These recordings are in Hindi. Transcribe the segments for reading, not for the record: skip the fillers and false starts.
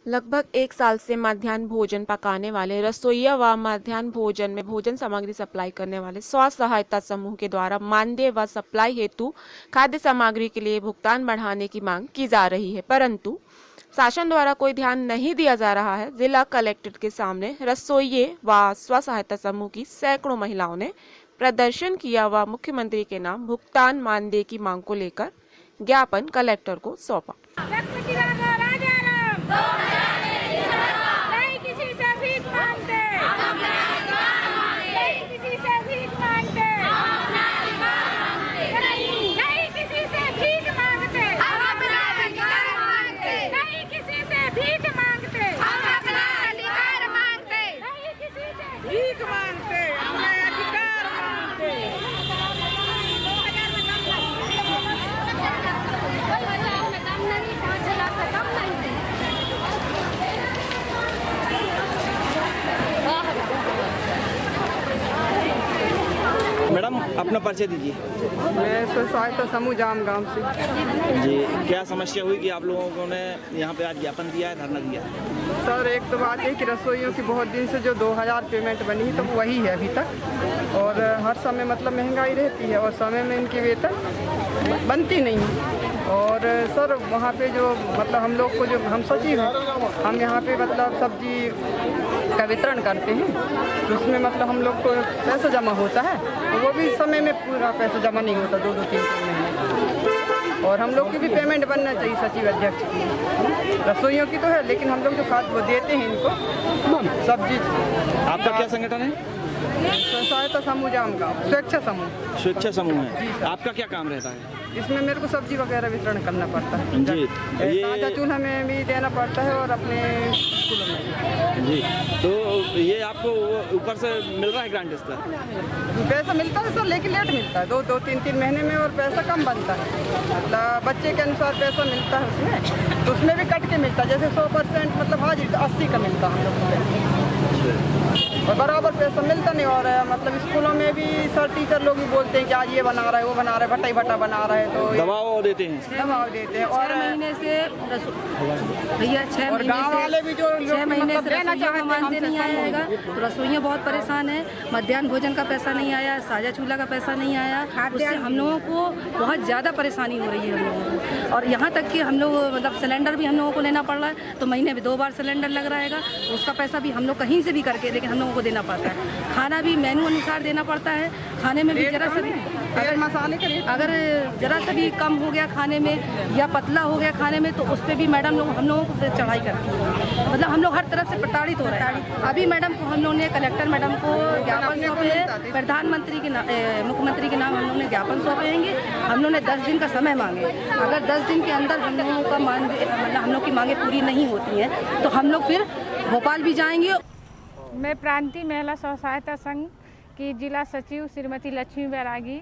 लगभग 1 साल से मध्याह्न भोजन पकाने वाले रसोइया व मध्याह्न भोजन में भोजन सामग्री सप्लाई करने वाले स्व सहायता समूह के द्वारा मानदेय व सप्लाई हेतु खाद्य सामग्री के लिए भुगतान बढ़ाने की मांग की जा रही है, परंतु शासन द्वारा कोई ध्यान नहीं दिया जा रहा है। जिला कलेक्ट्रेट के सामने रसोइये व स्व सहायता समूह की सैकड़ों महिलाओं ने प्रदर्शन किया व मुख्यमंत्री के नाम भुगतान मानदेय की मांग को लेकर ज्ञापन कलेक्टर को सौंपा। नहीं किसी से भीख मांगते, नहीं किसी से भीख मांगते, नहीं किसी से भीख मांगते, हम अपना अधिकार मांगते, नहीं किसी से भीख मांगते, हम अपना अधिकार मांगते, नहीं किसी से भीख मांगते, अपना अधिकार मांगते। मैडम अपना परिचय दीजिए। मैं स्व सहायता समूह जाम गांव से। जी, क्या समस्या हुई कि आप लोगों ने यहाँ पे आज ज्ञापन दिया है, धरना दिया है? सर, एक तो बात है कि रसोइयों की बहुत दिन से जो 2000 पेमेंट बनी तो वही है अभी तक, और हर समय मतलब महंगाई रहती है और समय में इनकी वेतन बनती नहीं है। और सर वहाँ पे जो मतलब हम लोग को जो हम सचिव हैं, हम यहाँ पे मतलब सब्जी का वितरण करते हैं, तो उसमें मतलब हम लोग को पैसा जमा होता है, तो वो भी समय में पूरा पैसा जमा नहीं होता, 2-2 3-3 महीने। और हम लोग की भी पेमेंट बनना चाहिए सचिव अध्यक्ष की, रसोइयों की तो है, लेकिन हम लोग जो खाद वो देते हैं इनको सब्जी। आपका क्या संगठन है? स्व सहायता समूह जाम गाँव, स्वेच्छा समूह। स्वेच्छा समूह है। आपका क्या काम रहता है? इसमें मेरे को सब्जी वगैरह वितरण करना पड़ता है जी, ये साझा चूल्हा में भी देना पड़ता है और अपने स्कूलों में जी। तो ये आपको ऊपर से मिल रहा है ग्रांट इसका? पैसा मिलता है सर, लेकिन लेट मिलता है, 2-3 महीने में, और पैसा कम बनता है, मतलब बच्चे के अनुसार पैसा मिलता है उसमें, तो उसमें भी कट के मिलता है, जैसे 100% मतलब हाजिर तो 80 का मिलता है हम लोग को, और बराबर पैसा मिलता नहीं। और मतलब स्कूलों में भी सर टीचर लोग भी बोलते हैं कि आज ये बना रहा है, वो बना रहा है, भट्टा ही भट्टा बना रहा है, तो दबाव देते हैं। दबाव देते हैं। और 6 महीने से भैया 6 और गाँव वाले भी जो 6 महीने से देना रसोइयों को मानदेय नहीं आएगा, तो रसोइयाँ बहुत परेशान है। मध्याह्न भोजन का पैसा नहीं आया, साझा चूल्हा का पैसा नहीं आया, उससे हम लोगों को बहुत ज़्यादा परेशानी हो रही है हम लोगों को। और यहाँ तक कि हम लोग मतलब सिलेंडर भी हम लोगों को लेना पड़ रहा है, तो महीने में 2 बार सिलेंडर लग रहेगा, उसका पैसा भी हम लोग कहीं से भी करके, लेकिन हम लोगों को देना पड़ता है। खाना भी मेनू अनुसार देना पड़ता है, खाने में भी जरा सा भी अगर जरा सा भी कम हो गया खाने में या पतला हो गया खाने में, तो उस पर भी मैडम लोग हम लोगों को चढ़ाई करती है। मतलब हम लोग हर तरफ से प्रताड़ित हो रहे हैं। अभी मैडम को हम लोग ने कलेक्टर मैडम को ज्ञापन सौंपे हैं, प्रधानमंत्री के मुख्यमंत्री के नाम हम लोग ने ज्ञापन सौंपेंगे। हम लोग ने 10 दिन का समय मांगे, अगर 10 दिन के अंदर हम लोगों का मतलब हम लोग की मांगे पूरी नहीं होती हैं, तो हम लोग फिर भोपाल भी जाएंगे। मैं प्रांतीय महिला स्व सहायता संघ की जिला सचिव श्रीमती लक्ष्मी बैरागी।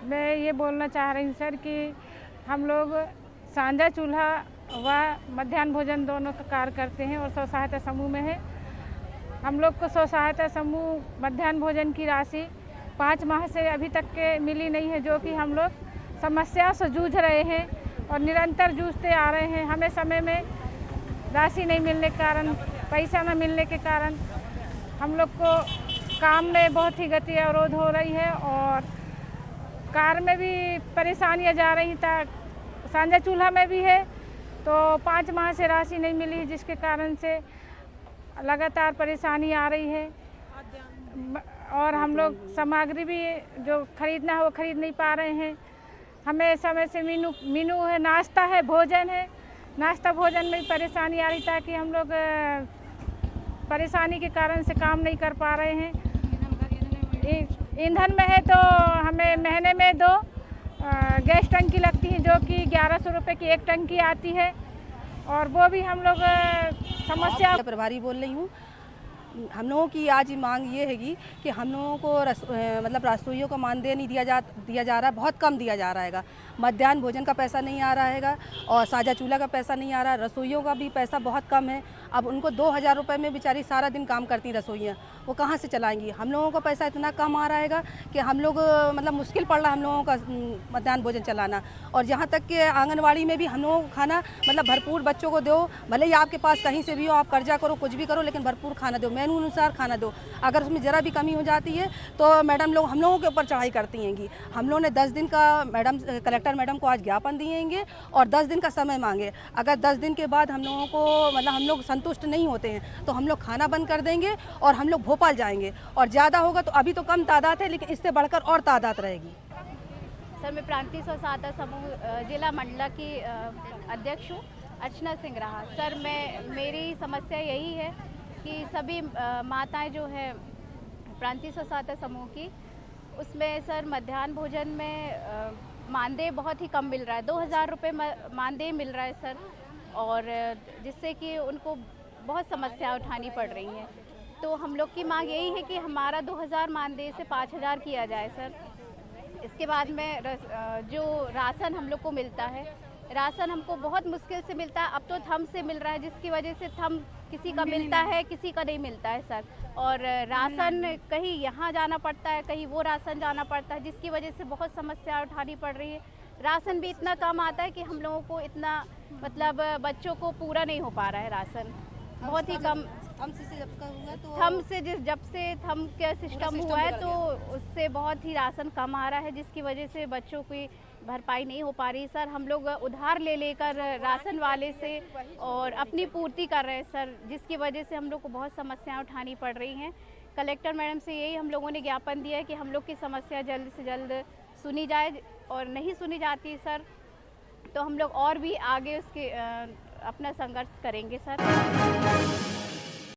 मैं ये बोलना चाह रही हूँ सर कि हम लोग साझा चूल्हा व मध्याह्न भोजन दोनों का कार्य करते हैं और स्व सहायता समूह में है। हम लोग को स्व सहायता समूह मध्याह्न भोजन की राशि 5 माह से अभी तक के मिली नहीं है, जो कि हम लोग समस्याओं से जूझ रहे हैं और निरंतर जूझते आ रहे हैं। हमें समय में राशि नहीं मिलने के कारण, पैसा न मिलने के कारण हम लोग को काम में बहुत ही गति अवरोध हो रही है और कार में भी परेशानियां जा रही था। साझा चूल्हा में भी है, तो 5 माह से राशि नहीं मिली, जिसके कारण से लगातार परेशानी आ रही है और हम लोग सामग्री भी जो खरीदना है वो खरीद नहीं पा रहे हैं। हमें समय से मीनू है, नाश्ता है, भोजन है, नाश्ता भोजन में भी परेशानी आ रही था कि हम लोग परेशानी के कारण से काम नहीं कर पा रहे हैं। ईंधन में है तो हमें महीने में 2 गैस टंकी लगती है, जो कि 1100 रुपये की 1 टंकी आती है, और वो भी हम लोग समस्या। प्रभारी बोल रही हूँ। हम लोगों की आज मांग ये हैगी कि हम लोगों को मतलब रसोइयों का मानदेय नहीं दिया जा रहा है, बहुत कम दिया जा रहा है। मध्याह्न भोजन का पैसा नहीं आ रहा है और साझा चूल्हा का पैसा नहीं आ रहा है। रसोइयों का भी पैसा बहुत कम है। अब उनको 2000 रुपये में बेचारी सारा दिन काम करती रसोइयाँ, वो कहाँ से चलाएंगी। हम लोगों को पैसा इतना कम आ रहेगा कि हम लोग मतलब मुश्किल पड़ रहा है हम लोगों का मध्याह्न भोजन चलाना। और जहाँ तक कि आंगनवाड़ी में भी हम लोगों को खाना मतलब भरपूर बच्चों को दो, भले ही आपके पास कहीं से भी हो, आप कर्जा करो कुछ भी करो, लेकिन भरपूर खाना दो, मेनू अनुसार खाना दो। अगर उसमें ज़रा भी कमी हो जाती है तो मैडम लोग हम लोगों के ऊपर चढ़ाई करती हैंगी। हम लोगों ने 10 दिन का कलेक्टर मैडम को आज ज्ञापन दिएंगे और 10 दिन का समय मांगे। अगर 10 दिन के बाद हम लोगों को मतलब हम लोग संतुष्ट नहीं होते हैं तो हम लोग खाना बंद कर देंगे और हम लोग भोपाल जाएंगे। और ज़्यादा होगा तो अभी तो कम तादाद है, लेकिन इससे बढ़कर और तादाद रहेगी। सर, मैं प्रांतीय स्वसहायता समूह जिला मंडला की अध्यक्ष हूँ, अर्चना सिंह रहा। सर, मेरी समस्या यही है कि सभी माताएं जो है प्रांतीय स्वसहायता समूह की, उसमें सर मध्याह्न भोजन में मानदेय बहुत ही कम मिल रहा है। 2000 रुपये मानदेय मिल रहा है सर, और जिससे कि उनको बहुत समस्या उठानी पड़ रही हैं। तो हम लोग की मांग यही है कि हमारा 2000 मानदेय से 5000 किया जाए सर। इसके बाद में जो राशन हम लोग को मिलता है, राशन हमको बहुत मुश्किल से मिलता है। अब तो थम से मिल रहा है, जिसकी वजह से थम किसी का मिलता है, किसी का नहीं मिलता है सर। और राशन कहीं यहाँ जाना पड़ता है, कहीं वो राशन जाना पड़ता है, जिसकी वजह से बहुत समस्या उठानी पड़ रही है। राशन भी इतना कम आता है कि हम लोगों को इतना मतलब बच्चों को पूरा नहीं हो पा रहा है राशन, बहुत ही कम। जब से थम का सिस्टम हुआ है तो उससे बहुत ही राशन कम आ रहा है, जिसकी वजह से बच्चों की भरपाई नहीं हो पा रही सर। हम लोग उधार ले लेकर राशन वाले से और अपनी पूर्ति कर रहे हैं सर, जिसकी वजह से हम लोग को बहुत समस्याएं उठानी पड़ रही हैं। कलेक्टर मैडम से यही हम लोगों ने ज्ञापन दिया है कि हम लोग की समस्या जल्द से जल्द सुनी जाए, और नहीं सुनी जाती सर तो हम लोग और भी आगे उसके अपना संघर्ष करेंगे सर।